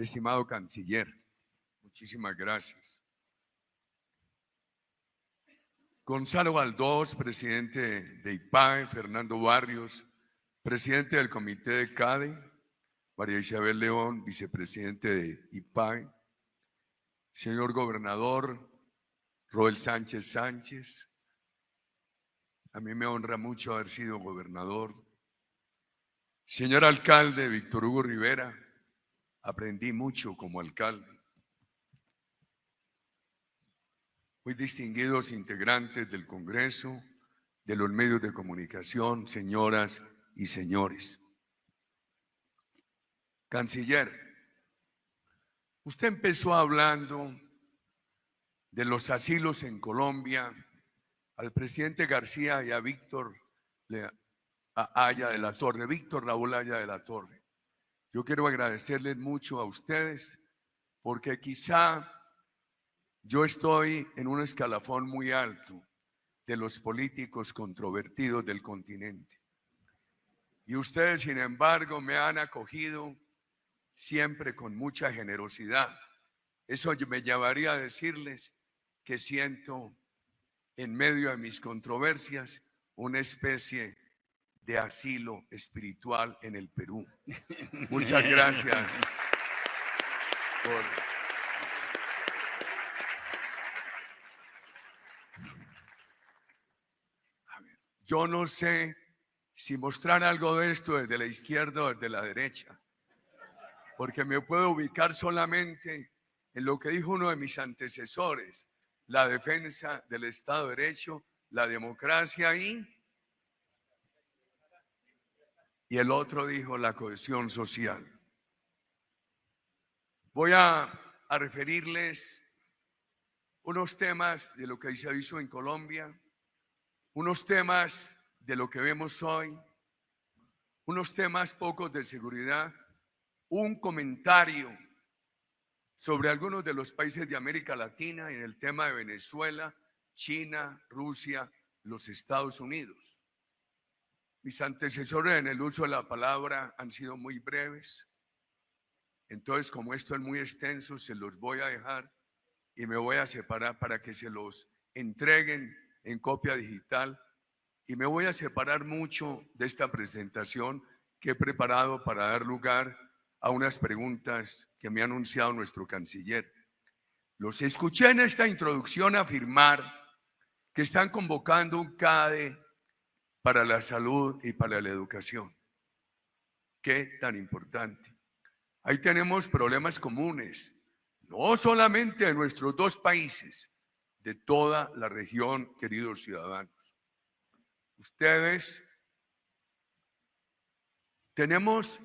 estimado canciller, muchísimas gracias. Gonzalo Valdós, presidente de IPAE, Fernando Barrios, presidente del comité de CADE, María Isabel León, vicepresidente de IPAE, señor gobernador Roel Sánchez Sánchez, a mí me honra mucho haber sido gobernador, señor alcalde Víctor Hugo Rivera, aprendí mucho como alcalde, muy distinguidos integrantes del Congreso, de los medios de comunicación, señoras y señores. Canciller, usted empezó hablando de los asilos en Colombia al presidente García y a Víctor Haya de la Torre, Víctor Raúl Haya de la Torre. Yo quiero agradecerles mucho a ustedes porque quizá yo estoy en un escalafón muy alto de los políticos controvertidos del continente. Y ustedes, sin embargo, me han acogido siempre con mucha generosidad. Eso me llevaría a decirles que siento en medio de mis controversias una especie de asilo espiritual en el Perú. Muchas gracias por... Yo no sé si mostrar algo de esto desde la izquierda o desde la derecha, porque me puedo ubicar solamente en lo que dijo uno de mis antecesores, la defensa del Estado de Derecho, la democracia y el otro dijo la cohesión social. Voy a referirles unos temas de lo que se hizo en Colombia, unos temas de lo que vemos hoy, unos temas pocos de seguridad, un comentario sobre algunos de los países de América Latina en el tema de Venezuela, China, Rusia, los Estados Unidos. Mis antecesores en el uso de la palabra han sido muy breves, entonces como esto es muy extenso, se los voy a dejar y me voy a separar para que se los entreguen en copia digital y me voy a separar mucho de esta presentación que he preparado para dar lugar a unas preguntas que me ha anunciado nuestro canciller. Los escuché en esta introducción afirmar que están convocando un CADE para la salud y para la educación. Qué tan importante. Ahí tenemos problemas comunes, no solamente de nuestros dos países, de toda la región, queridos ciudadanos. Ustedes, tenemos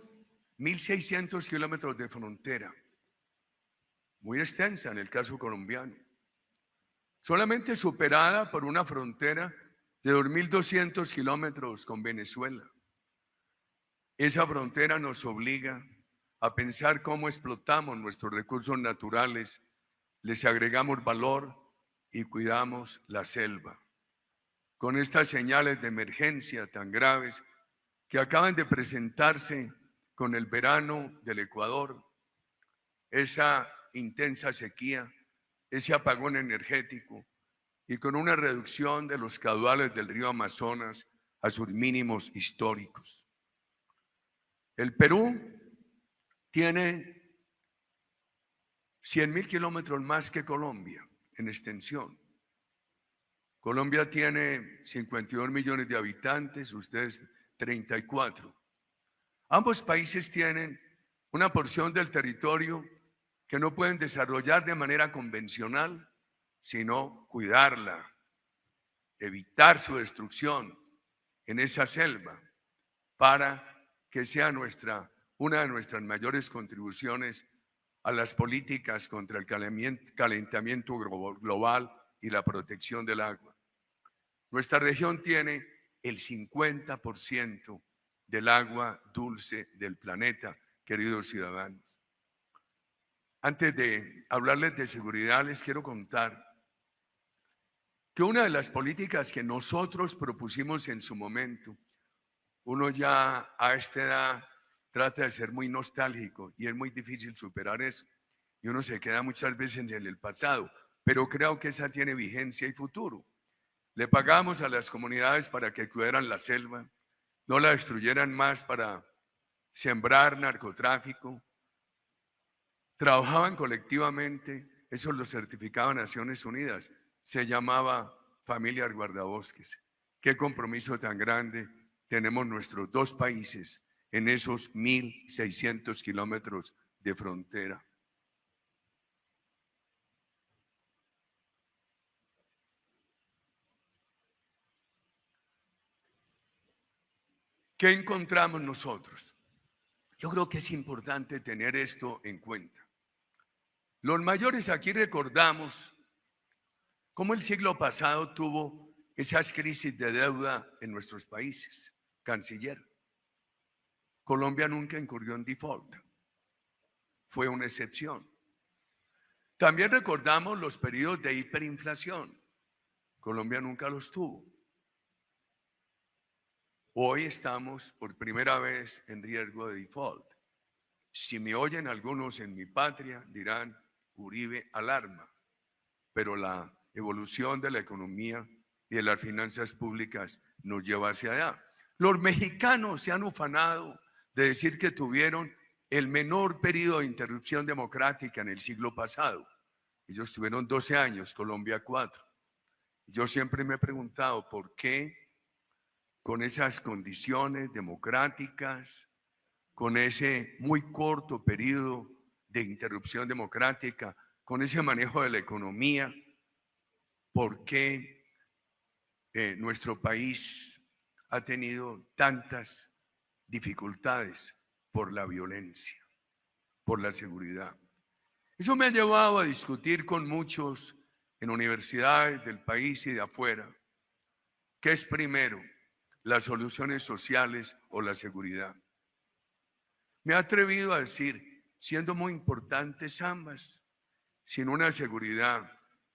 1.600 kilómetros de frontera, muy extensa en el caso colombiano, solamente superada por una frontera de 2.200 kilómetros con Venezuela. Esa frontera nos obliga a pensar cómo explotamos nuestros recursos naturales, les agregamos valor y cuidamos la selva. Con estas señales de emergencia tan graves que acaban de presentarse con el verano del Ecuador, esa intensa sequía, ese apagón energético y con una reducción de los caudales del río Amazonas a sus mínimos históricos. El Perú tiene 100.000 kilómetros más que Colombia en extensión. Colombia tiene 52 millones de habitantes, ustedes 34. Ambos países tienen una porción del territorio que no pueden desarrollar de manera convencional, sino cuidarla, evitar su destrucción en esa selva para que sea una de nuestras mayores contribuciones a las políticas contra el calentamiento global y la protección del agua. Nuestra región tiene el 50% del agua dulce del planeta, queridos ciudadanos. Antes de hablarles de seguridad, les quiero contar que una de las políticas que nosotros propusimos en su momento, uno ya a esta edad trata de ser muy nostálgico y es muy difícil superar eso. Y uno se queda muchas veces en el pasado, pero creo que esa tiene vigencia y futuro. Le pagamos a las comunidades para que cuidaran la selva, no la destruyeran más para sembrar narcotráfico. Trabajaban colectivamente, eso lo certificaba Naciones Unidas, se llamaba Familias Guardabosques. Qué compromiso tan grande tenemos nuestros dos países en esos 1.600 kilómetros de frontera. ¿Qué encontramos nosotros? Yo creo que es importante tener esto en cuenta. Los mayores aquí recordamos cómo el siglo pasado tuvo esas crisis de deuda en nuestros países. Canciller, Colombia nunca incurrió en default, fue una excepción. También recordamos los periodos de hiperinflación. Colombia nunca los tuvo. Hoy estamos por primera vez en riesgo de default. Si me oyen algunos en mi patria, dirán, Uribe alarma, pero la evolución de la economía y de las finanzas públicas nos lleva hacia allá. Los mexicanos se han ufanado de decir que tuvieron el menor periodo de interrupción democrática en el siglo pasado. Ellos tuvieron 12 años, Colombia 4. Yo siempre me he preguntado por qué con esas condiciones democráticas, con ese muy corto periodo de interrupción democrática, con ese manejo de la economía, por qué nuestro país ha tenido tantas dificultades por la violencia, por la seguridad. Eso me ha llevado a discutir con muchos en universidades del país y de afuera. ¿Qué es primero, las soluciones sociales o la seguridad? Me he atrevido a decir, siendo muy importantes ambas, sin una seguridad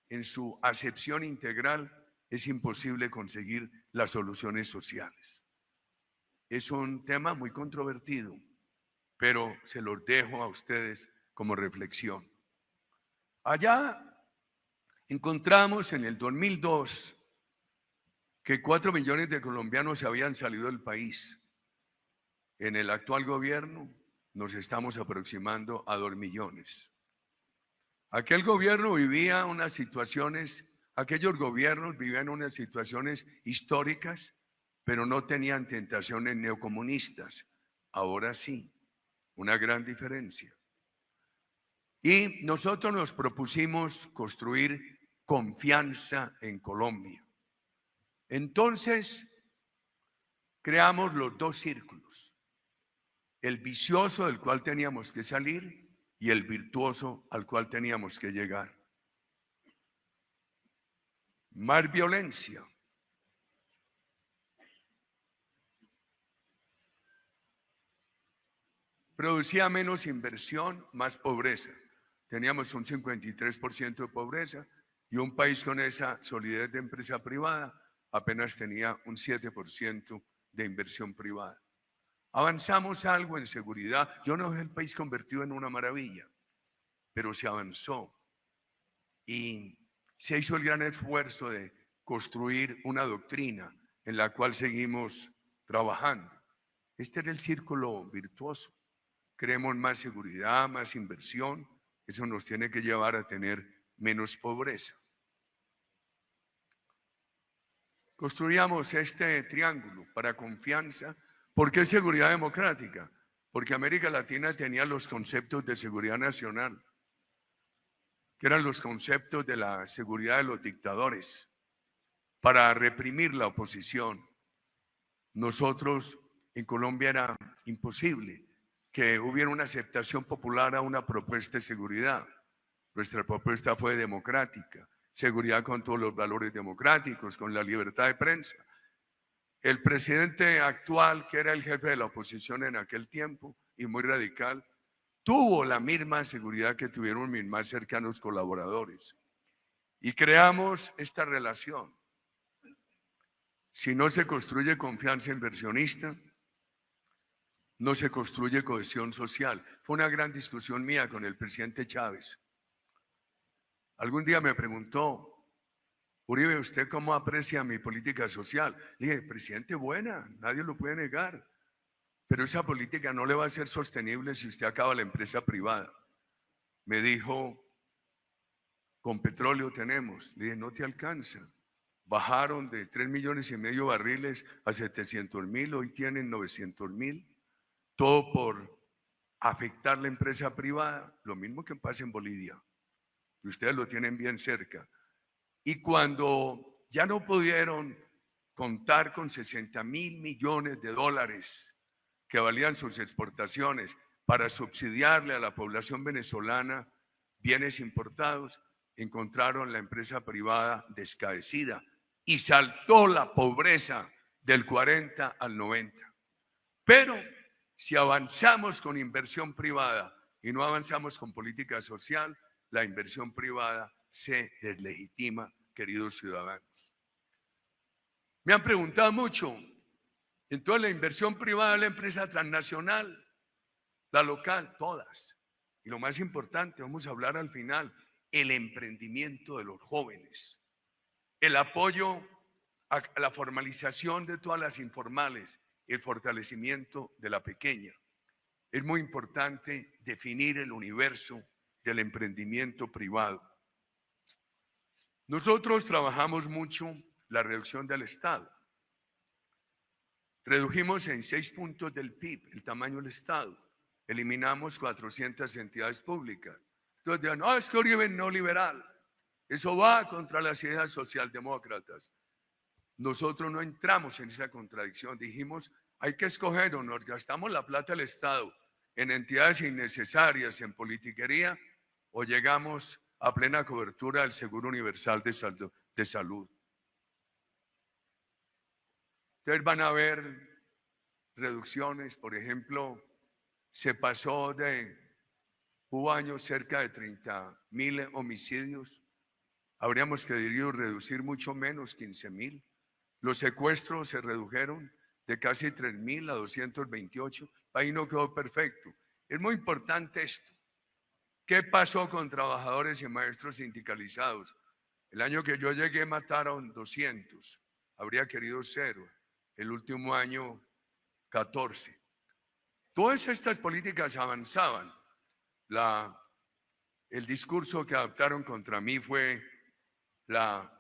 en su acepción integral, es imposible conseguir las soluciones sociales. Es un tema muy controvertido, pero se los dejo a ustedes como reflexión. Allá encontramos en el 2002 que 4 millones de colombianos habían salido del país. En el actual gobierno nos estamos aproximando a 2 millones. Aquel gobierno vivía unas situaciones, aquellos gobiernos vivían unas situaciones históricas, pero no tenían tentaciones neocomunistas. Ahora sí, una gran diferencia. Y nosotros nos propusimos construir confianza en Colombia. Entonces, creamos los dos círculos, el vicioso del cual teníamos que salir y el virtuoso al cual teníamos que llegar. Más violencia. Producía menos inversión, más pobreza. Teníamos un 53% de pobreza y un país con esa solidez de empresa privada apenas tenía un 7% de inversión privada. Avanzamos algo en seguridad. Yo no veo el país convertido en una maravilla, pero se avanzó y se hizo el gran esfuerzo de construir una doctrina en la cual seguimos trabajando. Este era el círculo virtuoso. Queremos más seguridad, más inversión. Eso nos tiene que llevar a tener menos pobreza. Construíamos este triángulo para confianza. ¿Por qué seguridad democrática? Porque América Latina tenía los conceptos de seguridad nacional, que eran los conceptos de la seguridad de los dictadores, para reprimir la oposición. Nosotros en Colombia era imposible que hubiera una aceptación popular a una propuesta de seguridad. Nuestra propuesta fue democrática, seguridad con todos los valores democráticos, con la libertad de prensa. El presidente actual, que era el jefe de la oposición en aquel tiempo y muy radical, tuvo la misma seguridad que tuvieron mis más cercanos colaboradores. Y creamos esta relación. Si no se construye confianza inversionista, no se construye cohesión social. Fue una gran discusión mía con el presidente Chávez. Algún día me preguntó, Uribe, ¿usted cómo aprecia mi política social? Le dije, presidente, buena, nadie lo puede negar, pero esa política no le va a ser sostenible si usted acaba la empresa privada. Me dijo, con petróleo tenemos. Le dije, no te alcanza. Bajaron de 3,5 millones barriles a 700,000, hoy tienen 900,000. Todo por afectar la empresa privada, lo mismo que pasa en Bolivia. Ustedes lo tienen bien cerca. Y cuando ya no pudieron contar con 60,000 millones de dólares que valían sus exportaciones para subsidiarle a la población venezolana bienes importados, encontraron la empresa privada descaecida y saltó la pobreza del 40 al 90. Pero si avanzamos con inversión privada y no avanzamos con política social, la inversión privada se deslegitima, queridos ciudadanos. Me han preguntado mucho, entonces la inversión privada, la empresa transnacional, la local, todas. Y lo más importante, vamos a hablar al final, el emprendimiento de los jóvenes, el apoyo a la formalización de todas las informales, el fortalecimiento de la pequeña. Es muy importante definir el universo del emprendimiento privado. Nosotros trabajamos mucho la reducción del Estado. Redujimos en 6 puntos del PIB el tamaño del Estado. Eliminamos 400 entidades públicas. Entonces digan, no, es que Uribe es neoliberal. Eso va contra las ideas socialdemócratas. Nosotros no entramos en esa contradicción. Dijimos, hay que escoger o nos gastamos la plata del Estado en entidades innecesarias, en politiquería, o llegamos a plena cobertura del Seguro Universal de Salud. Ustedes van a ver reducciones, por ejemplo, se pasó hubo años cerca de 30,000 homicidios, habríamos querido reducir mucho menos, 15,000. Los secuestros se redujeron de casi 3,000 a 228, ahí no quedó perfecto. Es muy importante esto. ¿Qué pasó con trabajadores y maestros sindicalizados? El año que yo llegué mataron 200, habría querido 0. El último año, 14. Todas estas políticas avanzaban. El discurso que adoptaron contra mí fue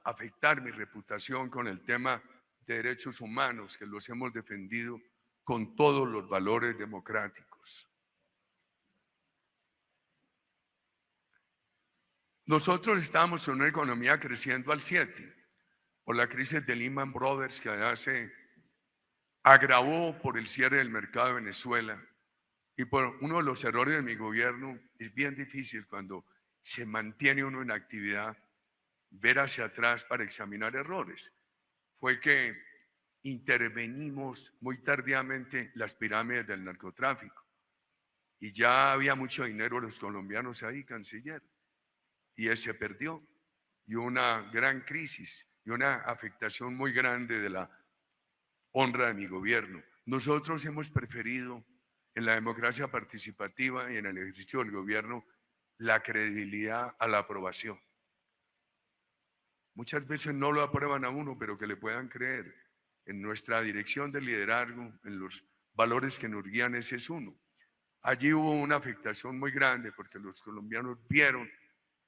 afectar mi reputación con el tema de derechos humanos, que los hemos defendido con todos los valores democráticos. Nosotros estábamos en una economía creciendo al 7 por la crisis de Lehman Brothers, que allá se agravó por el cierre del mercado de Venezuela y por uno de los errores de mi gobierno. Es bien difícil cuando se mantiene uno en actividad ver hacia atrás para examinar errores. Fue que intervenimos muy tardíamente las pirámides del narcotráfico y ya había mucho dinero de los colombianos ahí, canciller, y él se perdió, y una gran crisis y una afectación muy grande de la honra de mi gobierno. Nosotros hemos preferido en la democracia participativa y en el ejercicio del gobierno la credibilidad a la aprobación. Muchas veces no lo aprueban a uno, pero que le puedan creer. En nuestra dirección de liderazgo, en los valores que nos guían, ese es uno. Allí hubo una afectación muy grande porque los colombianos vieron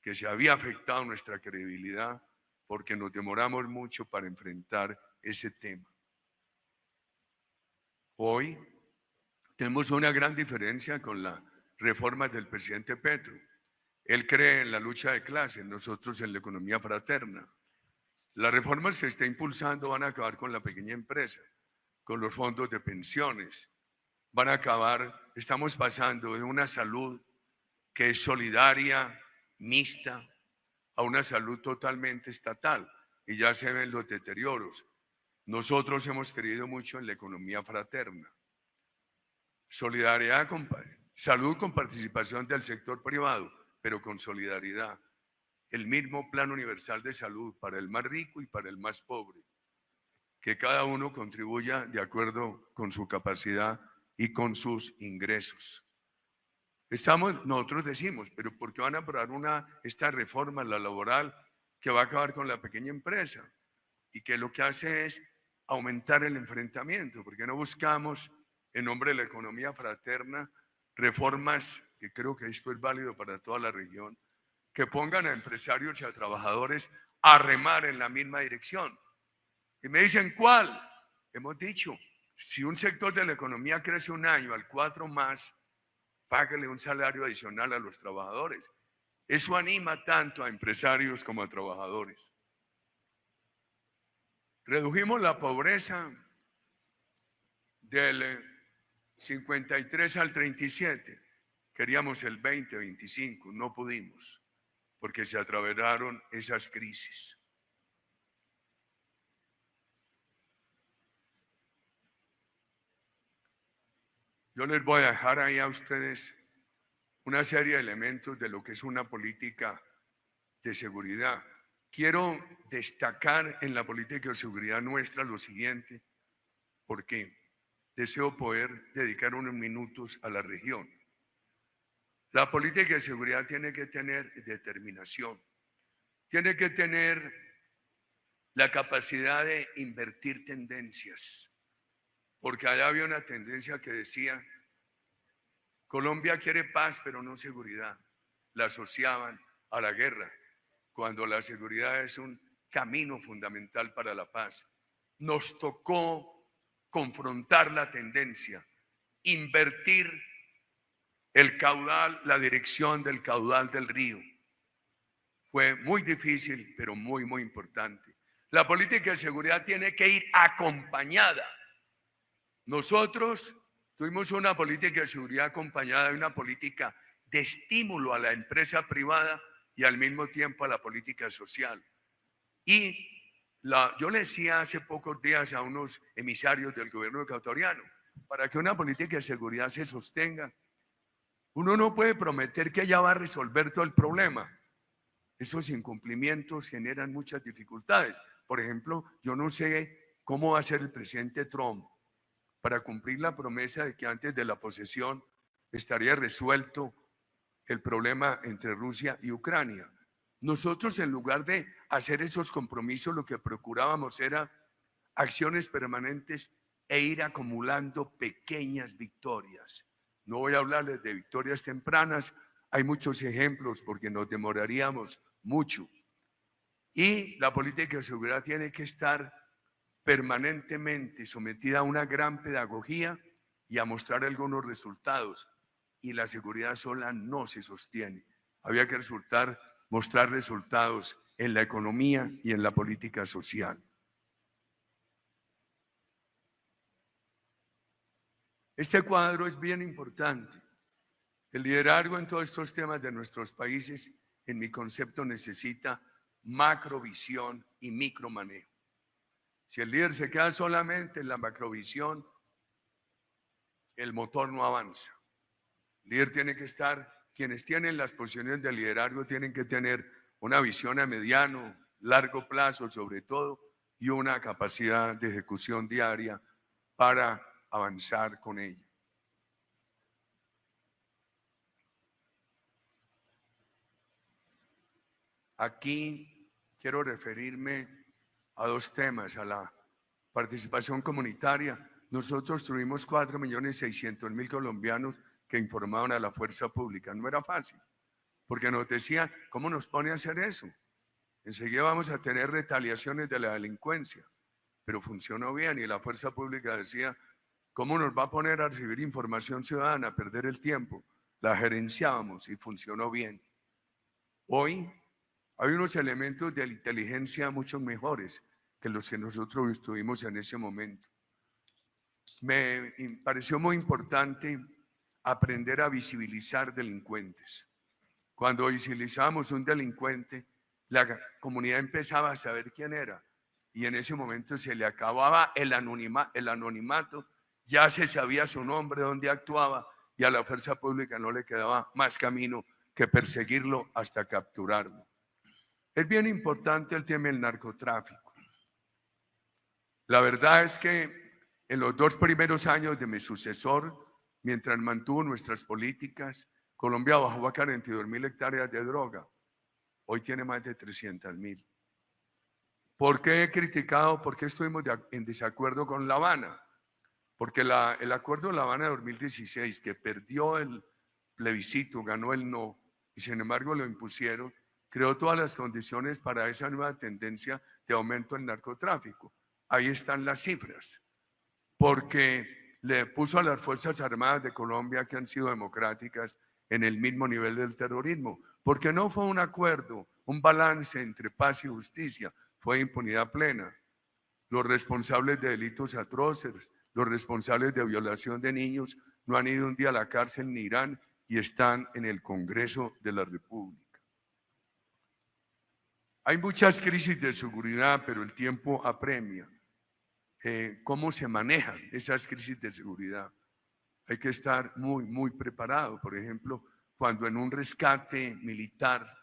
que se había afectado nuestra credibilidad porque nos demoramos mucho para enfrentar ese tema. Hoy tenemos una gran diferencia con las reformas del presidente Petro. Él cree en la lucha de clases, nosotros en la economía fraterna. Las reformas que está impulsando van a acabar con la pequeña empresa, con los fondos de pensiones. Van a acabar, estamos pasando de una salud que es solidaria, mixta, a una salud totalmente estatal, y ya se ven los deterioros. Nosotros hemos creído mucho en la economía fraterna. Solidaridad, salud con participación del sector privado, pero con solidaridad. El mismo plan universal de salud para el más rico y para el más pobre. Que cada uno contribuya de acuerdo con su capacidad y con sus ingresos. Nosotros decimos, pero ¿por qué van a aprobar esta reforma, la laboral, que va a acabar con la pequeña empresa? Y que lo que hace es aumentar el enfrentamiento. ¿Por qué no buscamos, en nombre de la economía fraterna, reformas, que creo que esto es válido para toda la región, que pongan a empresarios y a trabajadores a remar en la misma dirección? Y me dicen, ¿cuál? Hemos dicho, si un sector de la economía crece un año al 4 más, páguele un salario adicional a los trabajadores. Eso anima tanto a empresarios como a trabajadores. Redujimos la pobreza del 53 al 37. Queríamos el 20, 25, no pudimos, porque se atravesaron esas crisis. Yo les voy a dejar ahí a ustedes una serie de elementos de lo que es una política de seguridad. Quiero destacar en la política de seguridad nuestra lo siguiente, porque deseo poder dedicar unos minutos a la región. La política de seguridad tiene que tener determinación, tiene que tener la capacidad de invertir tendencias, porque allá había una tendencia que decía, Colombia quiere paz pero no seguridad. La asociaban a la guerra, cuando la seguridad es un camino fundamental para la paz. Nos tocó confrontar la tendencia, invertir el caudal, la dirección del caudal del río. Fue muy difícil, pero muy, muy importante. La política de seguridad tiene que ir acompañada. Nosotros tuvimos una política de seguridad acompañada de una política de estímulo a la empresa privada y al mismo tiempo a la política social. Y yo le decía hace pocos días a unos emisarios del gobierno ecuatoriano, para que una política de seguridad se sostenga, uno no puede prometer que ya va a resolver todo el problema. Esos incumplimientos generan muchas dificultades. Por ejemplo, yo no sé cómo va a ser el presidente Trump para cumplir la promesa de que antes de la posesión estaría resuelto el problema entre Rusia y Ucrania. Nosotros, en lugar de hacer esos compromisos, lo que procurábamos era acciones permanentes e ir acumulando pequeñas victorias. No voy a hablarles de victorias tempranas, hay muchos ejemplos porque nos demoraríamos mucho. Y la política de seguridad tiene que estar permanentemente sometida a una gran pedagogía y a mostrar algunos resultados. Y la seguridad sola no se sostiene. Había que mostrar resultados en la economía y en la política social. Este cuadro es bien importante. El liderazgo en todos estos temas de nuestros países, en mi concepto, necesita macrovisión y micromanejo. Si el líder se queda solamente en la macrovisión, el motor no avanza. El líder tiene que quienes tienen las posiciones de liderazgo tienen que tener una visión a mediano, largo plazo sobre todo, y una capacidad de ejecución diaria para avanzar con ella. Aquí quiero referirme a dos temas, a la participación comunitaria. Nosotros tuvimos 4.600.000 colombianos que informaban a la fuerza pública. No era fácil, porque nos decían, ¿cómo nos pone a hacer eso? Enseguida vamos a tener retaliaciones de la delincuencia, pero funcionó bien y la fuerza pública decía, ¿cómo nos va a poner a recibir información ciudadana, a perder el tiempo? La gerenciábamos y funcionó bien. Hoy hay unos elementos de la inteligencia mucho mejores que los que nosotros tuvimos en ese momento. Me pareció muy importante aprender a visibilizar delincuentes. Cuando visibilizábamos un delincuente, la comunidad empezaba a saber quién era y en ese momento se le acababa el anonimato, ya se sabía su nombre, dónde actuaba y a la fuerza pública no le quedaba más camino que perseguirlo hasta capturarlo. Es bien importante el tema del narcotráfico. La verdad es que en los 2 primeros años de mi sucesor mientras mantuvo nuestras políticas, Colombia bajó a 42.000 hectáreas de droga. Hoy tiene más de 300.000. ¿Por qué he criticado? ¿Por qué estuvimos en desacuerdo con La Habana? Porque el acuerdo de La Habana de 2016, que perdió el plebiscito, ganó el no, y sin embargo lo impusieron, creó todas las condiciones para esa nueva tendencia de aumento del narcotráfico. Ahí están las cifras, porque le puso a las Fuerzas Armadas de Colombia, que han sido democráticas, en el mismo nivel del terrorismo, porque no fue un acuerdo, un balance entre paz y justicia, fue impunidad plena. Los responsables de delitos atroces, los responsables de violación de niños no han ido un día a la cárcel ni irán y están en el Congreso de la República. Hay muchas crisis de seguridad, pero el tiempo apremia. ¿Cómo se manejan esas crisis de seguridad? Hay que estar muy preparado. Por ejemplo, cuando en un rescate militar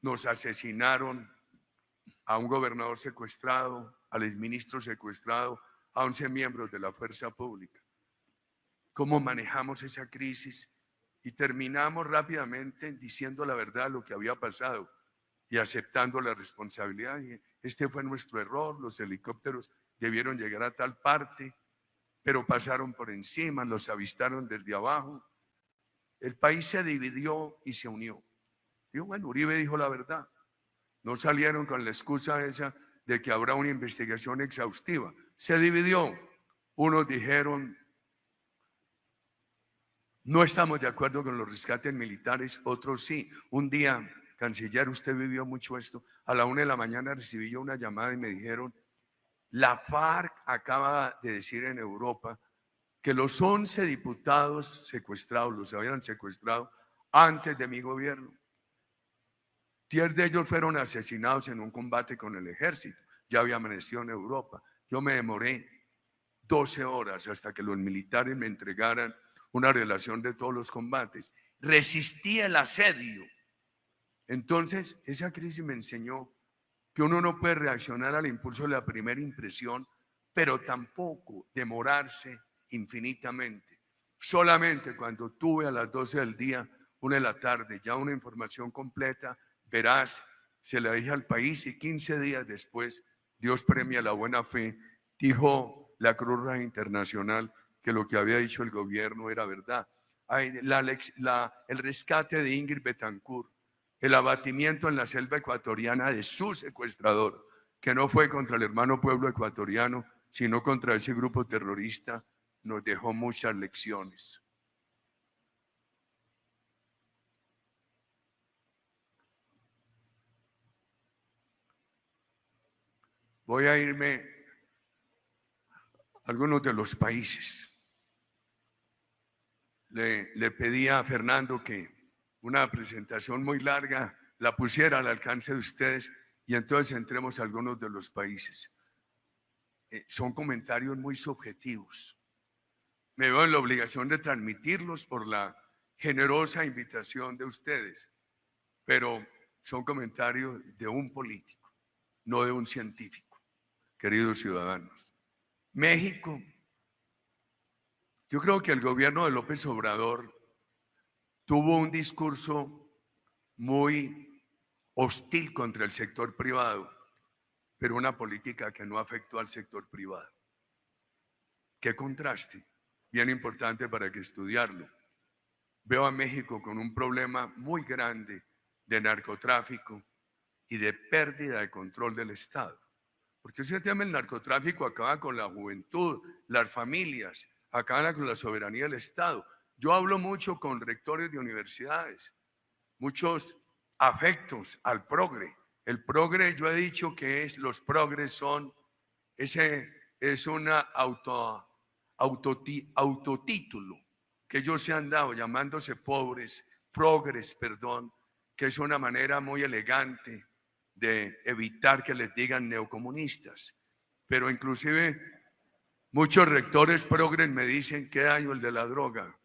nos asesinaron a un gobernador secuestrado, al exministro secuestrado, a 11 miembros de la fuerza pública. ¿Cómo manejamos esa crisis? Y terminamos rápidamente diciendo la verdad, lo que había pasado y aceptando la responsabilidad. Este fue nuestro error, los helicópteros debieron llegar a tal parte, pero pasaron por encima, los avistaron desde abajo. El país se dividió y se unió. Digo, bueno, Uribe dijo la verdad. No salieron con la excusa esa de que habrá una investigación exhaustiva. Se dividió. Unos dijeron, no estamos de acuerdo con los rescates militares, otros sí. Un día, canciller, usted vivió mucho esto. A la 1 de la mañana recibí yo una llamada y me dijeron, la FARC acaba de decir en Europa que los 11 diputados secuestrados, los habían secuestrado antes de mi gobierno. 10 de ellos fueron asesinados en un combate con el ejército. Ya había amanecido en Europa. Yo me demoré 12 horas hasta que los militares me entregaran una relación de todos los combates. Resistí el asedio. Entonces, esa crisis me enseñó que uno no puede reaccionar al impulso de la primera impresión, pero tampoco demorarse infinitamente. Solamente cuando tuve a las 12 del día, 1 de la tarde, ya una información completa, veraz, se la dije al país y 15 días después, Dios premia la buena fe, dijo la Cruz Roja Internacional que lo que había dicho el gobierno era verdad. El rescate de Ingrid Betancourt, el abatimiento en la selva ecuatoriana de su secuestrador, que no fue contra el hermano pueblo ecuatoriano, sino contra ese grupo terrorista, nos dejó muchas lecciones. Voy a irme a algunos de los países. Le pedí a Fernando que una presentación muy larga la pusiera al alcance de ustedes y entonces entremos a algunos de los países. Son comentarios muy subjetivos. Me veo en la obligación de transmitirlos por la generosa invitación de ustedes, pero son comentarios de un político, no de un científico, queridos ciudadanos. México, yo creo que el gobierno de López Obrador tuvo un discurso muy hostil contra el sector privado, pero una política que no afectó al sector privado. Qué contraste, bien importante para que estudiarlo. Veo a México con un problema muy grande de narcotráfico y de pérdida de control del Estado. Porque ese tema del narcotráfico acaba con la juventud, las familias, acaba con la soberanía del Estado. Yo hablo mucho con rectores de universidades, muchos afectos al progre. El progre, yo he dicho que los progres son, es una autotítulo que ellos se han dado llamándose progres, perdón, que es una manera muy elegante de evitar que les digan neocomunistas. Pero inclusive muchos rectores progres me dicen qué daño el de la droga,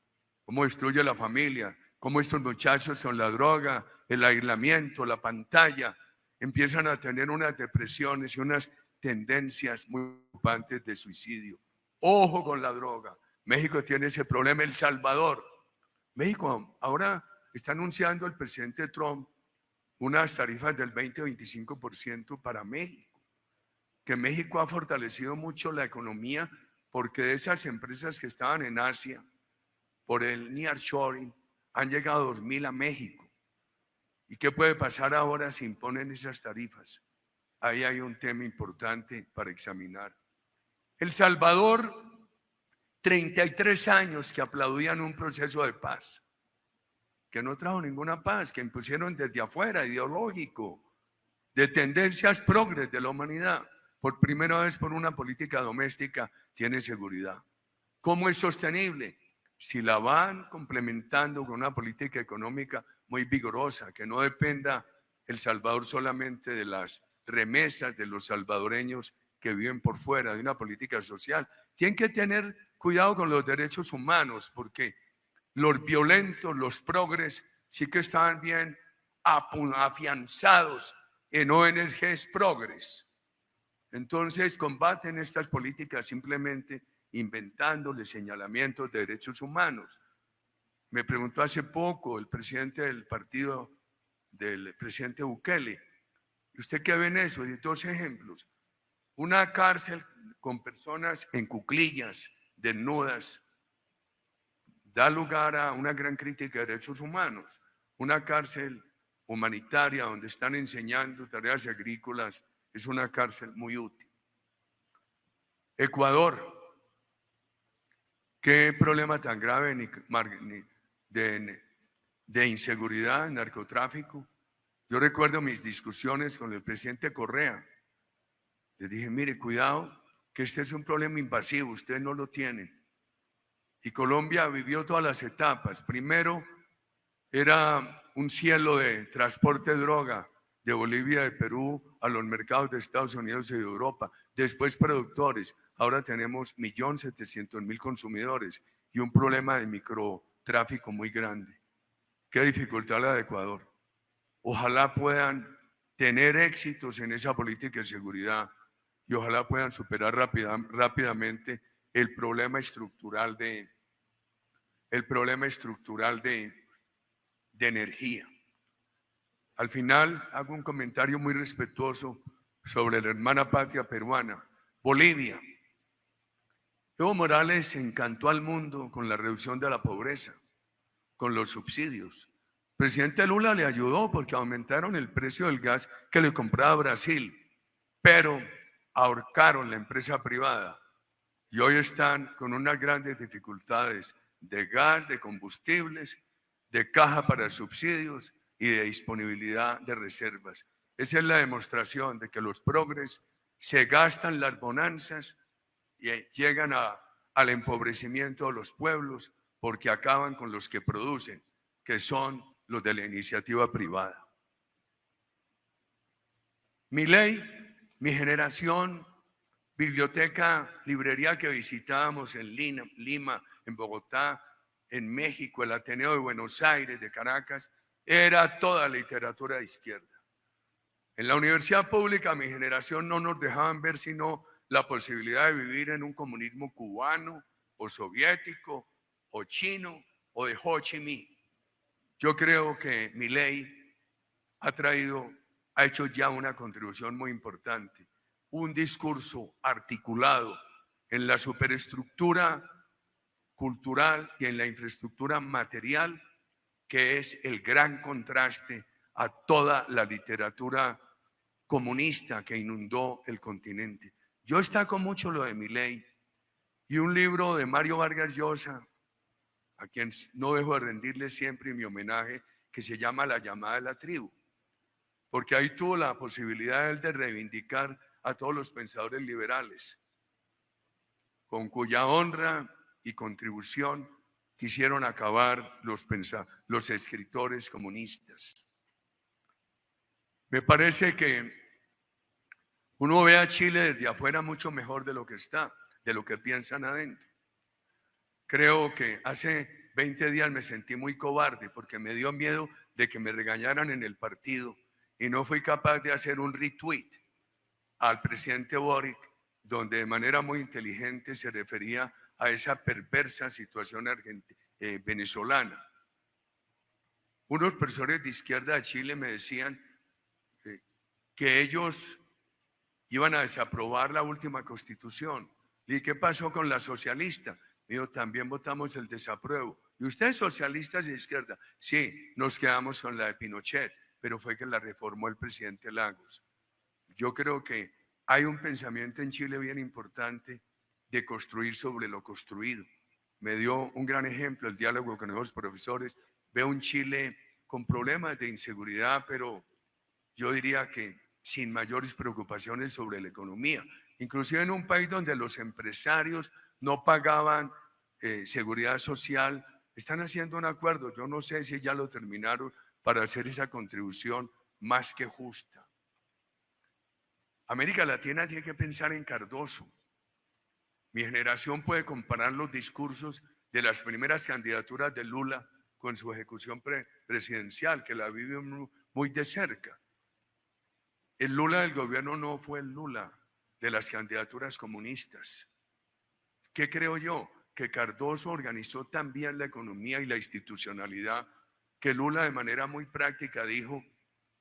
cómo destruye la familia, cómo estos muchachos con la droga, el aislamiento, la pantalla, empiezan a tener unas depresiones y unas tendencias muy preocupantes de suicidio. Ojo con la droga. México tiene ese problema. El Salvador. México ahora está anunciando el presidente Trump unas tarifas del 20-25% para México, que México ha fortalecido mucho la economía porque de esas empresas que estaban en Asia, por el nearshoring, han llegado 2,000 a México. ¿Y qué puede pasar ahora si imponen esas tarifas? Ahí hay un tema importante para examinar. El Salvador, 33 años que aplaudían un proceso de paz, que no trajo ninguna paz, que impusieron desde afuera, ideológico, de tendencias progres de la humanidad. Por primera vez por una política doméstica tiene seguridad. ¿Cómo es sostenible? Si la van complementando con una política económica muy vigorosa, que no dependa El Salvador solamente de las remesas de los salvadoreños que viven por fuera, de una política social. Tienen que tener cuidado con los derechos humanos, porque los violentos, los progres, sí que estaban bien afianzados en ONGs progres. Entonces combaten estas políticas simplemente inventándole señalamientos de derechos humanos. Me preguntó hace poco el presidente del partido del presidente Bukele, ¿y usted qué ve en eso? Y 2 ejemplos. Una cárcel con personas en cuclillas, desnudas, da lugar a una gran crítica de derechos humanos. Una cárcel humanitaria donde están enseñando tareas agrícolas es una cárcel muy útil. Ecuador, qué problema tan grave de inseguridad, narcotráfico. Yo recuerdo mis discusiones con el presidente Correa. Le dije, mire, cuidado, que este es un problema invasivo, ustedes no lo tienen. Y Colombia vivió todas las etapas. Primero era un cielo de transporte de droga de Bolivia, de Perú, a los mercados de Estados Unidos y de Europa. Después productores. Ahora tenemos 1.700.000 consumidores y un problema de microtráfico muy grande. Qué dificultad la de Ecuador. Ojalá puedan tener éxitos en esa política de seguridad y ojalá puedan superar rápidamente el problema estructural de energía. Al final hago un comentario muy respetuoso sobre la hermana patria peruana, Bolivia. Evo Morales encantó al mundo con la reducción de la pobreza, con los subsidios. El presidente Lula le ayudó porque aumentaron el precio del gas que le compraba Brasil, pero ahorcaron la empresa privada y hoy están con unas grandes dificultades de gas, de combustibles, de caja para subsidios y de disponibilidad de reservas. Esa es la demostración de que los progres se gastan las bonanzas y llegan al empobrecimiento de los pueblos porque acaban con los que producen, que son los de la iniciativa privada. Mi ley, mi generación, biblioteca, librería que visitábamos en Lima, en Bogotá, en México, el Ateneo de Buenos Aires, de Caracas, era toda literatura de izquierda. En la universidad pública, mi generación no nos dejaban ver sino la posibilidad de vivir en un comunismo cubano o soviético o chino o de Ho Chi Minh. Yo creo que mi ley ha hecho ya una contribución muy importante, un discurso articulado en la superestructura cultural y en la infraestructura material, que es el gran contraste a toda la literatura comunista que inundó el continente. Yo destaco mucho lo de Milei y un libro de Mario Vargas Llosa, a quien no dejo de rendirle siempre mi homenaje, que se llama La llamada de la tribu, porque ahí tuvo la posibilidad él de reivindicar a todos los pensadores liberales, con cuya honra y contribución quisieron acabar los escritores comunistas. Me parece que uno ve a Chile desde afuera mucho mejor de lo que está, de lo que piensan adentro. Creo que hace 20 días me sentí muy cobarde porque me dio miedo de que me regañaran en el partido y no fui capaz de hacer un retweet al presidente Boric, donde de manera muy inteligente se refería a esa perversa situación venezolana. Unos profesores de izquierda de Chile me decían que ellos iban a desaprobar la última constitución. ¿Y qué pasó con la socialista? Me dijo, también votamos el desapruebo. ¿Y ustedes socialistas de izquierda? Sí, nos quedamos con la de Pinochet, pero fue que la reformó el presidente Lagos. Yo creo que hay un pensamiento en Chile bien importante de construir sobre lo construido. Me dio un gran ejemplo el diálogo con los profesores. Veo un Chile con problemas de inseguridad, pero yo diría que sin mayores preocupaciones sobre la economía. Inclusive en un país donde los empresarios no pagaban seguridad social, están haciendo un acuerdo. Yo no sé si ya lo terminaron para hacer esa contribución más que justa. América Latina tiene que pensar en Cardoso. Mi generación puede comparar los discursos de las primeras candidaturas de Lula con su ejecución presidencial, que la vive muy de cerca. El Lula del gobierno no fue el Lula de las candidaturas comunistas. ¿Qué creo yo? Que Cardoso organizó tan bien la economía y la institucionalidad que Lula de manera muy práctica dijo,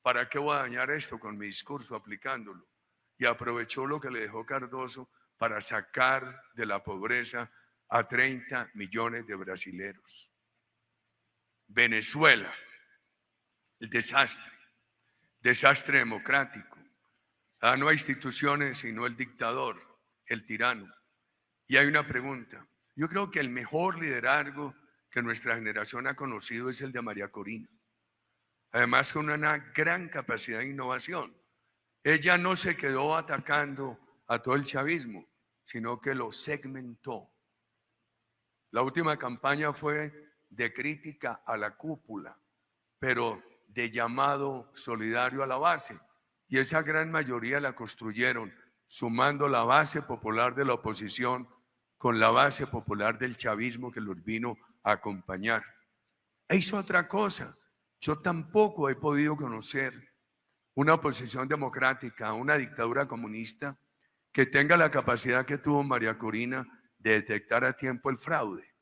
¿para qué voy a dañar esto con mi discurso aplicándolo? Y aprovechó lo que le dejó Cardoso para sacar de la pobreza a 30 millones de brasileros. Venezuela, el desastre democrático. No hay instituciones sino el dictador, el tirano. Y hay una pregunta. Yo creo que el mejor liderazgo que nuestra generación ha conocido es el de María Corina. Además con una gran capacidad de innovación. Ella no se quedó atacando a todo el chavismo, sino que lo segmentó. La última campaña fue de crítica a la cúpula, pero de llamado solidario a la base. Y esa gran mayoría la construyeron sumando la base popular de la oposición con la base popular del chavismo que los vino a acompañar. E hizo otra cosa. Yo tampoco he podido conocer una oposición democrática, una dictadura comunista que tenga la capacidad que tuvo María Corina de detectar a tiempo el fraude.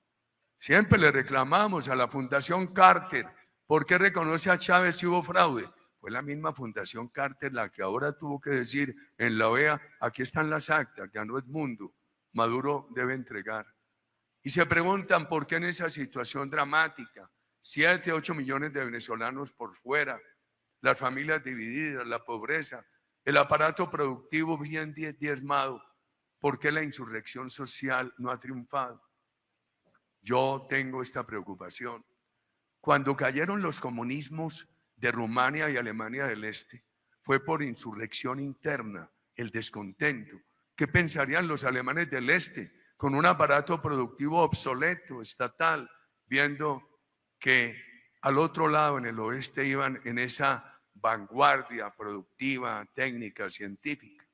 Siempre le reclamamos a la Fundación Carter, ¿por qué reconoce a Chávez si hubo fraude? Fue la misma Fundación Carter la que ahora tuvo que decir en la OEA, aquí están las actas, ganó Edmundo, Maduro debe entregar. Y se preguntan por qué en esa situación dramática, 7, 8 millones de venezolanos por fuera, las familias divididas, la pobreza, el aparato productivo bien diezmado, ¿por qué la insurrección social no ha triunfado? Yo tengo esta preocupación. Cuando cayeron los comunismos de Rumania y Alemania del Este, fue por insurrección interna, el descontento. ¿Qué pensarían los alemanes del Este con un aparato productivo obsoleto, estatal, viendo que al otro lado, en el oeste, iban en esa vanguardia productiva, técnica, científica?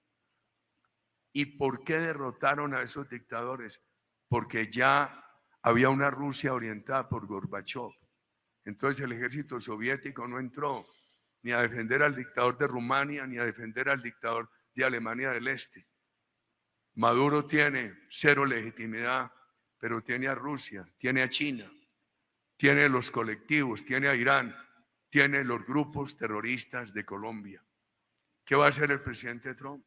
¿Y por qué derrotaron a esos dictadores? Porque ya había una Rusia orientada por Gorbachov. Entonces el ejército soviético no entró ni a defender al dictador de Rumania, ni a defender al dictador de Alemania del Este. Maduro tiene cero legitimidad, pero tiene a Rusia, tiene a China, tiene los colectivos, tiene a Irán, tiene los grupos terroristas de Colombia. ¿Qué va a hacer el presidente Trump?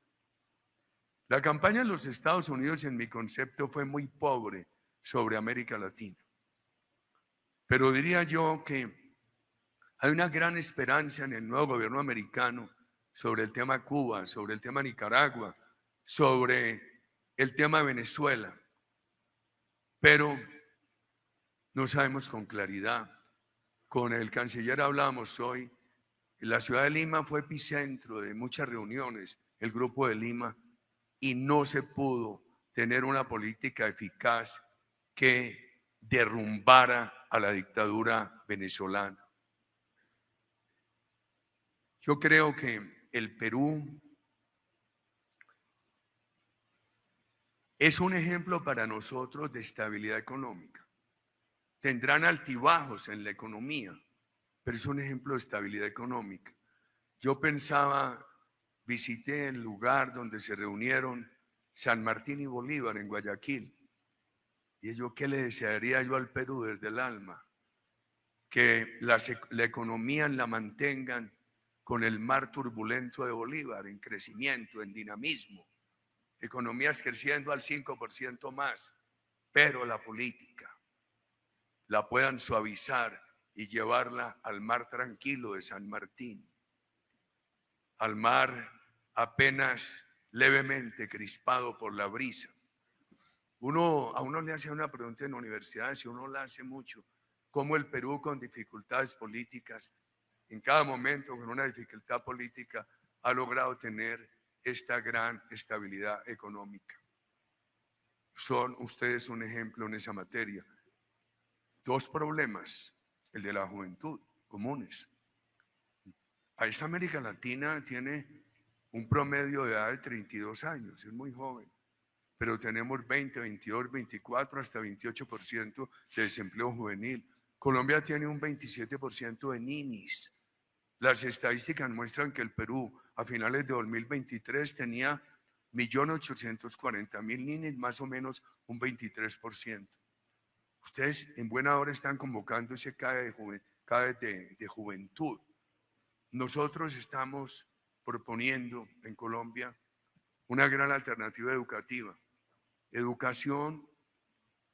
La campaña en los Estados Unidos, en mi concepto, fue muy pobre sobre América Latina. Pero diría yo que hay una gran esperanza en el nuevo gobierno americano sobre el tema Cuba, sobre el tema Nicaragua, sobre el tema Venezuela. Pero no sabemos con claridad. Con el canciller hablamos hoy. La ciudad de Lima fue epicentro de muchas reuniones, el Grupo de Lima, y no se pudo tener una política eficaz que derrumbara a la dictadura venezolana. Yo creo que el Perú es un ejemplo para nosotros de estabilidad económica. Tendrán altibajos en la economía, pero es un ejemplo de estabilidad económica. Yo pensaba, visité el lugar donde se reunieron San Martín y Bolívar en Guayaquil, Y yo, ¿qué le desearía yo al Perú desde el alma? Que la economía la mantengan con el mar turbulento de Bolívar, en crecimiento, en dinamismo. Economías creciendo al 5% más, pero la política la puedan suavizar y llevarla al mar tranquilo de San Martín, al mar apenas levemente crispado por la brisa. A uno le hace una pregunta en universidades y uno la hace mucho, cómo el Perú con dificultades políticas, en cada momento con una dificultad política, ha logrado tener esta gran estabilidad económica. Son ustedes un ejemplo en esa materia. Dos problemas, el de la juventud, comunes. A esta América Latina tiene un promedio de edad de 32 años, es muy joven, pero tenemos 20, 22, 24, hasta 28% de desempleo juvenil. Colombia tiene un 27% de ninis. Las estadísticas muestran que el Perú a finales de 2023 tenía 1.840.000 ninis, más o menos un 23%. Ustedes en buena hora están convocando ese CAE de juventud. Nosotros estamos proponiendo en Colombia una gran alternativa educativa. Educación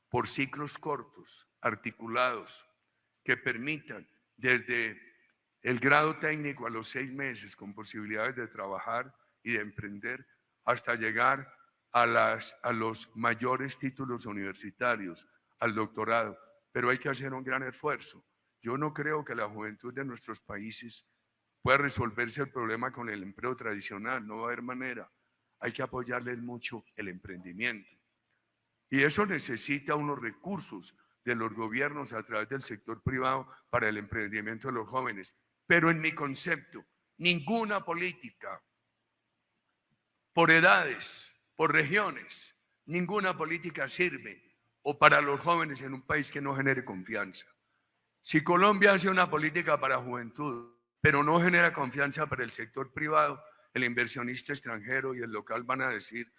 por ciclos cortos, articulados, que permitan desde el grado técnico a los 6 meses con posibilidades de trabajar y de emprender hasta llegar a los mayores títulos universitarios, al doctorado. Pero hay que hacer un gran esfuerzo. Yo no creo que la juventud de nuestros países pueda resolverse el problema con el empleo tradicional, no va a haber manera. Hay que apoyarles mucho el emprendimiento. Y eso necesita unos recursos de los gobiernos a través del sector privado para el emprendimiento de los jóvenes. Pero en mi concepto, ninguna política por edades, por regiones, ninguna política sirve o para los jóvenes en un país que no genere confianza. Si Colombia hace una política para juventud, pero no genera confianza para el sector privado, el inversionista extranjero y el local van a decir,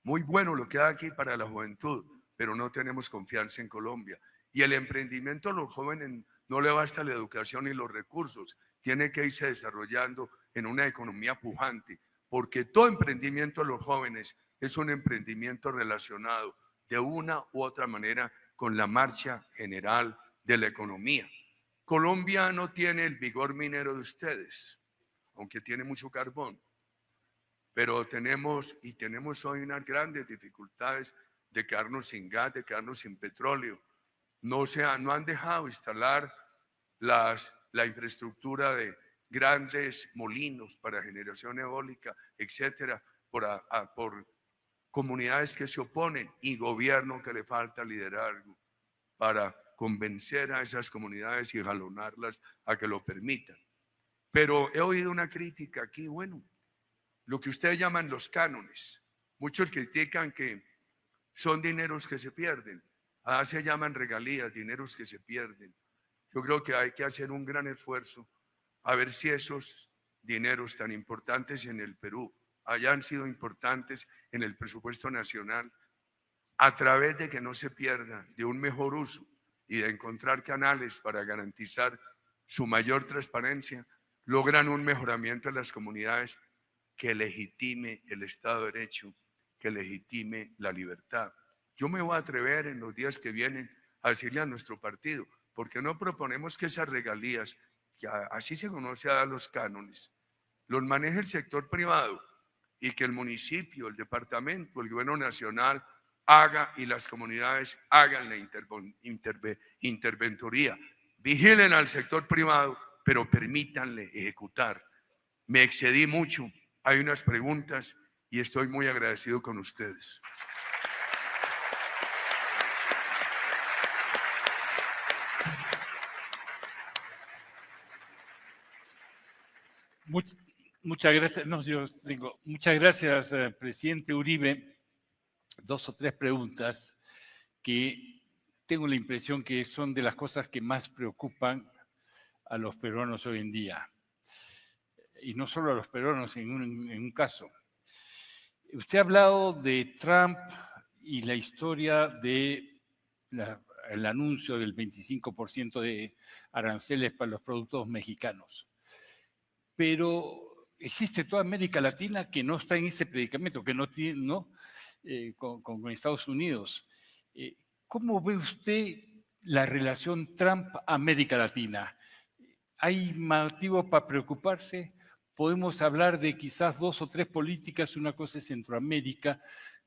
muy bueno lo que hay aquí para la juventud, pero no tenemos confianza en Colombia. Y el emprendimiento a los jóvenes no le basta la educación y los recursos, tiene que irse desarrollando en una economía pujante, porque todo emprendimiento a los jóvenes es un emprendimiento relacionado de una u otra manera con la marcha general de la economía. Colombia no tiene el vigor minero de ustedes, aunque tiene mucho carbón, pero tenemos hoy unas grandes dificultades de quedarnos sin gas, de quedarnos sin petróleo. No han dejado instalar la infraestructura de grandes molinos para generación eólica, etcétera, por comunidades que se oponen y gobierno que le falta liderazgo para convencer a esas comunidades y jalonarlas a que lo permitan. Pero he oído una crítica aquí, bueno, lo que ustedes llaman los cánones. Muchos critican que son dineros que se pierden. Se llaman regalías, dineros que se pierden. Yo creo que hay que hacer un gran esfuerzo a ver si esos dineros tan importantes en el Perú hayan sido importantes en el presupuesto nacional a través de que no se pierda, de un mejor uso y de encontrar canales para garantizar su mayor transparencia, logran un mejoramiento en las comunidades que legitime el Estado de Derecho, que legitime la libertad. Yo me voy a atrever en los días que vienen a decirle a nuestro partido, ¿por qué no proponemos que esas regalías, que así se conoce a los cánones, los maneje el sector privado y que el municipio, el departamento, el gobierno nacional haga y las comunidades hagan la interventoría? Vigilen al sector privado, pero permítanle ejecutar. Me excedí mucho. Hay unas preguntas y estoy muy agradecido con ustedes. Muchas gracias. No, yo digo, muchas gracias, presidente Uribe. 2 o 3 preguntas que tengo la impresión que son de las cosas que más preocupan a los peruanos hoy en día. Y no solo a los peruanos en un caso. Usted ha hablado de Trump y la historia de el anuncio del 25% de aranceles para los productos mexicanos. Pero existe toda América Latina que no está en ese predicamento, que no tiene, ¿no? Con Estados Unidos. ¿Cómo ve usted la relación Trump-América Latina? ¿Hay motivo para preocuparse? Podemos hablar de quizás 2 o 3 políticas, una cosa es Centroamérica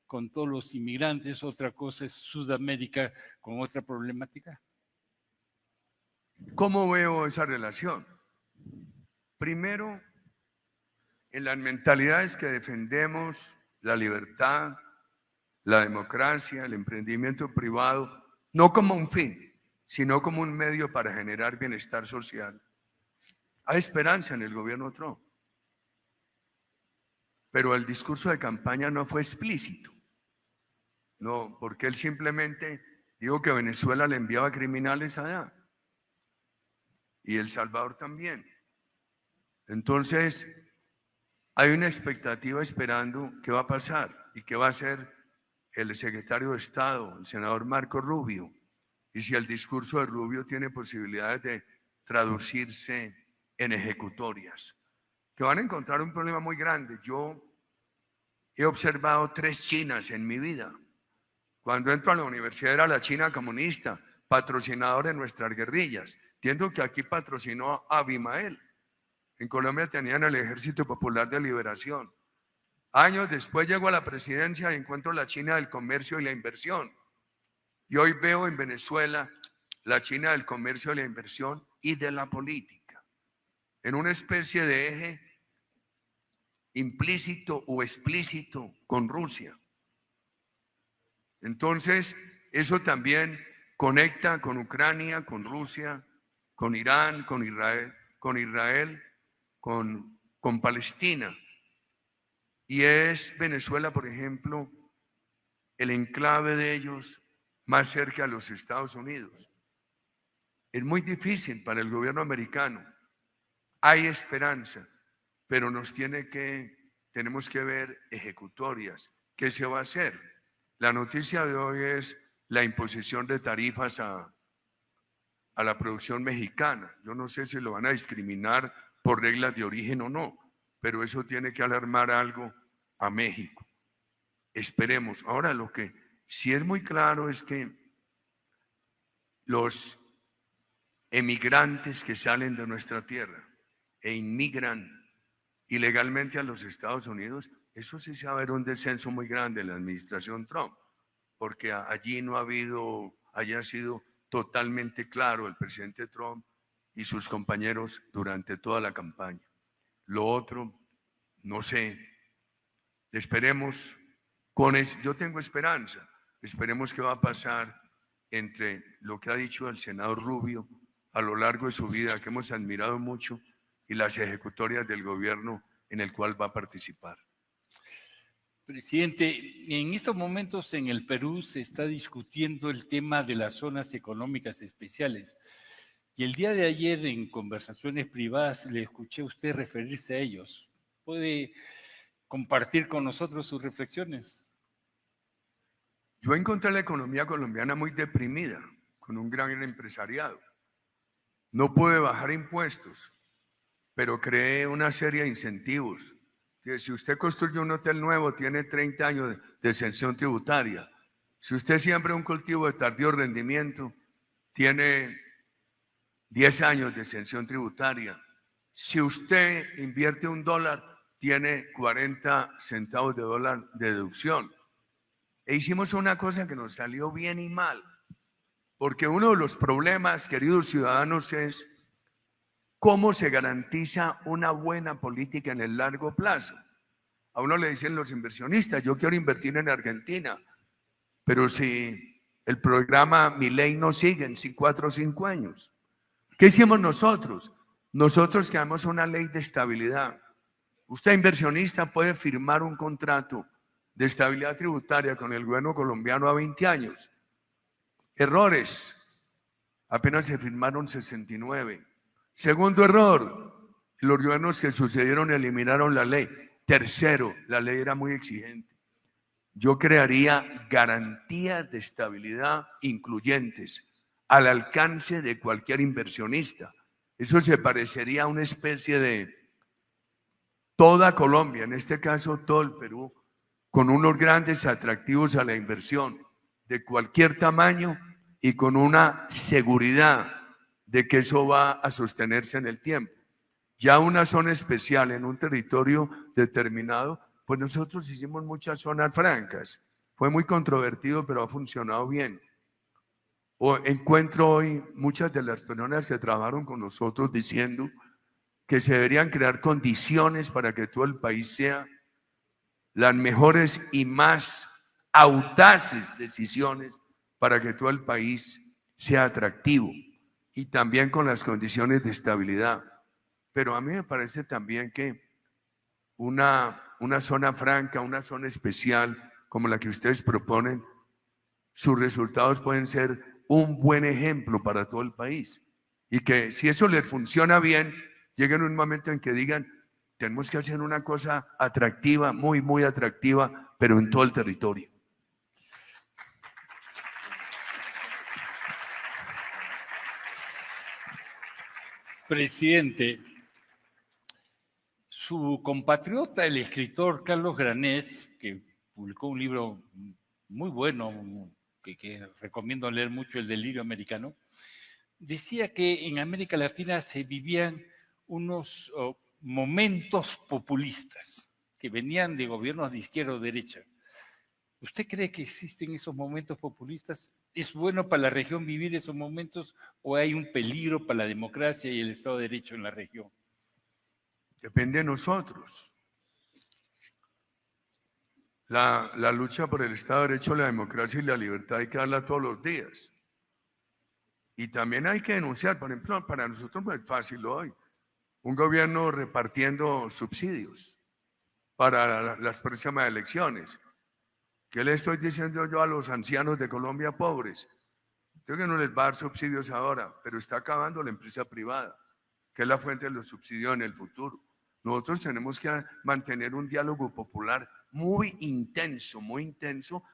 con todos los inmigrantes, otra cosa es Sudamérica con otra problemática. ¿Cómo veo esa relación? Primero, en las mentalidades que defendemos la libertad, la democracia, el emprendimiento privado, no como un fin, sino como un medio para generar bienestar social. Hay esperanza en el gobierno Trump, pero el discurso de campaña no fue explícito. No, porque él simplemente dijo que Venezuela le enviaba criminales allá y El Salvador también. Entonces, hay una expectativa esperando qué va a pasar y qué va a hacer el secretario de Estado, el senador Marco Rubio, y si el discurso de Rubio tiene posibilidades de traducirse en ejecutorias, que van a encontrar un problema muy grande. Yo he observado 3 Chinas en mi vida. Cuando entro a la universidad era la China comunista, patrocinadora de nuestras guerrillas. Entiendo que aquí patrocinó a Abimael. En Colombia tenían el Ejército Popular de Liberación. Años después llego a la presidencia y encuentro la China del comercio y la inversión. Y hoy veo en Venezuela la China del comercio y la inversión y de la política, en una especie de eje implícito o explícito con Rusia. Entonces, eso también conecta con Ucrania, con Rusia, con Irán, con Israel, con Palestina. Y es Venezuela, por ejemplo, el enclave de ellos más cerca a los Estados Unidos. Es muy difícil para el gobierno americano. Hay esperanza, pero tenemos que ver ejecutorias. ¿Qué se va a hacer? La noticia de hoy es la imposición de tarifas a la producción mexicana. Yo no sé si lo van a discriminar por reglas de origen o no, pero eso tiene que alarmar algo a México. Esperemos. Ahora, lo que sí es muy claro es que los emigrantes que salen de nuestra tierra e inmigran ilegalmente a los Estados Unidos, eso sí se va a ver un descenso muy grande en la administración Trump, porque allí no haya sido totalmente claro el presidente Trump y sus compañeros durante toda la campaña. Lo otro, no sé, esperemos, yo tengo esperanza, esperemos qué va a pasar entre lo que ha dicho el senador Rubio a lo largo de su vida, que hemos admirado mucho, y las ejecutorias del gobierno en el cual va a participar. Presidente, en estos momentos en el Perú se está discutiendo el tema de las zonas económicas especiales. Y el día de ayer en conversaciones privadas le escuché a usted referirse a ellos. ¿Puede compartir con nosotros sus reflexiones? Yo encontré la economía colombiana muy deprimida, con un gran empresariado. No pude bajar impuestos, pero creé una serie de incentivos. Que si usted construye un hotel nuevo, tiene 30 años de exención tributaria. Si usted siembra un cultivo de tardío rendimiento, tiene 10 años de exención tributaria. Si usted invierte $1, tiene 40 centavos de dólar de deducción. E hicimos una cosa que nos salió bien y mal, porque uno de los problemas, queridos ciudadanos, es cómo se garantiza una buena política en el largo plazo. A uno le dicen los inversionistas, yo quiero invertir en Argentina, pero si el programa Milei no sigue en 4 o 5 años, ¿qué hicimos nosotros? Nosotros creamos una ley de estabilidad. Usted, inversionista, puede firmar un contrato de estabilidad tributaria con el gobierno colombiano a 20 años. Errores. Apenas se firmaron 69. Segundo error, los gobiernos que sucedieron eliminaron la ley. Tercero, la ley era muy exigente. yo crearía garantías de estabilidad incluyentes al alcance de cualquier inversionista. Eso se parecería a una especie de toda Colombia, en este caso todo el Perú, con unos grandes atractivos a la inversión de cualquier tamaño y con una seguridad de que eso va a sostenerse en el tiempo. Ya una zona especial en un territorio determinado, pues nosotros hicimos muchas zonas francas. Fue muy controvertido, pero ha funcionado bien. O encuentro hoy muchas de las personas que trabajaron con nosotros diciendo que se deberían crear condiciones para que todo el país sea las mejores y más audaces decisiones para que todo el país sea atractivo y también con las condiciones de estabilidad. Pero a mí me parece también que una zona franca, una zona especial como la que ustedes proponen, sus resultados pueden ser un buen ejemplo para todo el país. Y que si eso les funciona bien, lleguen un momento en que digan, tenemos que hacer una cosa atractiva, muy, muy atractiva, pero en todo el territorio. Presidente, su compatriota, el escritor Carlos Granés, que publicó un libro muy bueno, que recomiendo leer mucho, El delirio americano, decía que en América Latina se vivían unos momentos populistas que venían de gobiernos de izquierda o derecha. ¿Usted cree que existen esos momentos populistas? ¿Es bueno para la región vivir esos momentos o hay un peligro para la democracia y el Estado de Derecho en la región? Depende de nosotros. La lucha por el Estado de Derecho, la democracia y la libertad hay que darla todos los días. Y también hay que denunciar, por ejemplo, para nosotros no es fácil hoy, un gobierno repartiendo subsidios para las próximas elecciones. ¿Qué le estoy diciendo yo a los ancianos de Colombia pobres? Creo que no les va a dar subsidios ahora, pero está acabando la empresa privada, que es la fuente de los subsidios en el futuro. Nosotros tenemos que mantener un diálogo popular muy intenso,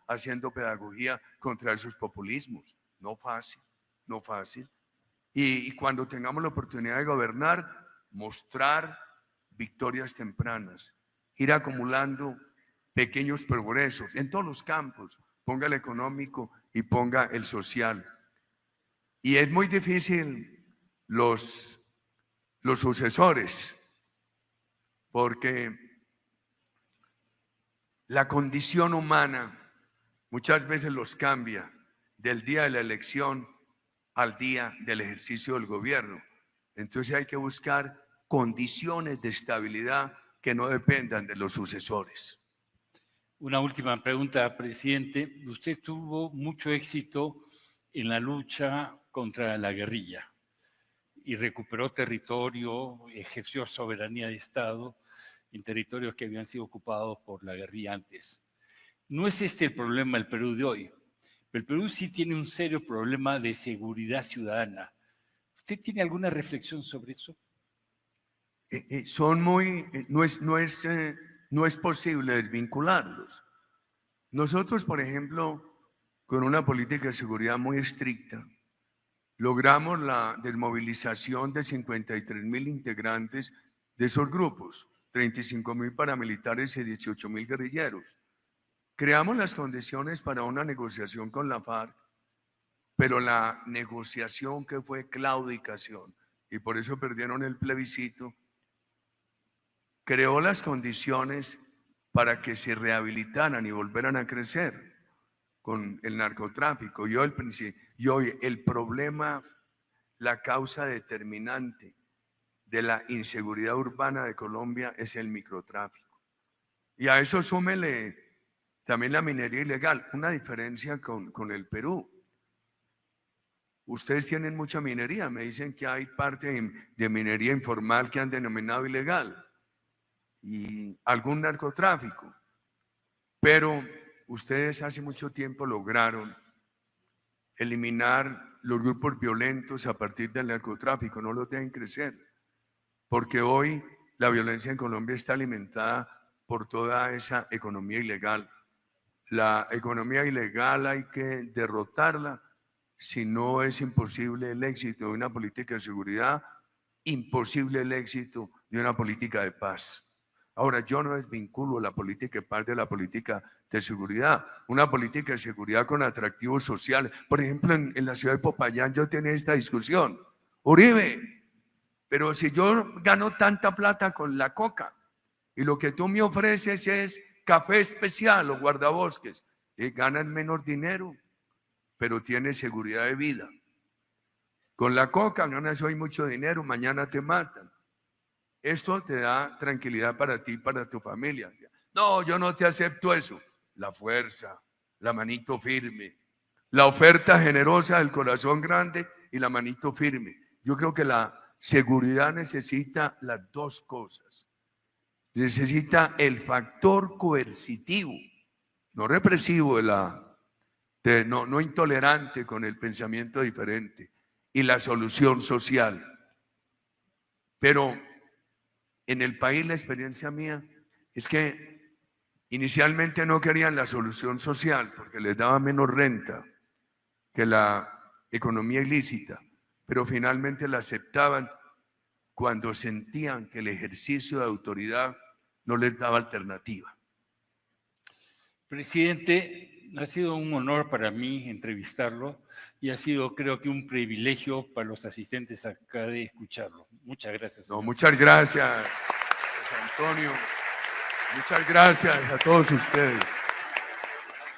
haciendo pedagogía contra esos populismos. No fácil, no fácil. Y cuando tengamos la oportunidad de gobernar, mostrar victorias tempranas, ir acumulando pequeños progresos en todos los campos, ponga el económico y ponga el social. Y es muy difícil los sucesores, porque la condición humana muchas veces los cambia del día de la elección al día del ejercicio del gobierno. Entonces hay que buscar condiciones de estabilidad que no dependan de los sucesores. Una última pregunta, presidente. Usted tuvo mucho éxito en la lucha contra la guerrilla y recuperó territorio, ejerció soberanía de Estado en territorios que habían sido ocupados por la guerrilla antes. No es este el problema del Perú de hoy. El Perú sí tiene un serio problema de seguridad ciudadana. ¿Usted tiene alguna reflexión sobre eso? No es posible desvincularlos. Nosotros, por ejemplo, con una política de seguridad muy estricta, logramos la desmovilización de 53.000 integrantes de esos grupos, 35.000 paramilitares y 18.000 guerrilleros. Creamos las condiciones para una negociación con la FARC, pero la negociación que fue claudicación, y por eso perdieron el plebiscito, creó las condiciones para que se rehabilitaran y volvieran a crecer con el narcotráfico. Y hoy el problema, la causa determinante de la inseguridad urbana de Colombia es el microtráfico. Y a eso súmele también la minería ilegal, una diferencia con el Perú. Ustedes tienen mucha minería, me dicen que hay parte de minería informal que han denominado ilegal y algún narcotráfico, pero ustedes hace mucho tiempo lograron eliminar los grupos violentos a partir del narcotráfico, no los dejen crecer, porque hoy la violencia en Colombia está alimentada por toda esa economía ilegal. La economía ilegal hay que derrotarla. Si no, es imposible el éxito de una política de seguridad, imposible el éxito de una política de paz. Ahora, yo no desvinculo la política de paz de la política de seguridad. Una política de seguridad con atractivos sociales. Por ejemplo, en la ciudad de Popayán yo tenía esta discusión. Uribe, pero si yo gano tanta plata con la coca y lo que tú me ofreces es café especial o guardabosques, ganan menos dinero, pero tienes seguridad de vida. Con la coca ganas hoy mucho dinero, mañana te matan. Esto te da tranquilidad para ti y para tu familia. No, yo no te acepto eso. La fuerza, la manito firme, la oferta generosa del corazón grande y la manito firme. Yo creo que la seguridad necesita las dos cosas. Necesita el factor coercitivo, no represivo, no intolerante con el pensamiento diferente, y la solución social. Pero en el país la experiencia mía es que inicialmente no querían la solución social porque les daba menos renta que la economía ilícita, pero finalmente la aceptaban cuando sentían que el ejercicio de autoridad no les daba alternativa. Presidente, ha sido un honor para mí entrevistarlo y ha sido, creo que, un privilegio para los asistentes acá de escucharlo. Muchas gracias. No, muchas gracias, Antonio. Muchas gracias a todos ustedes.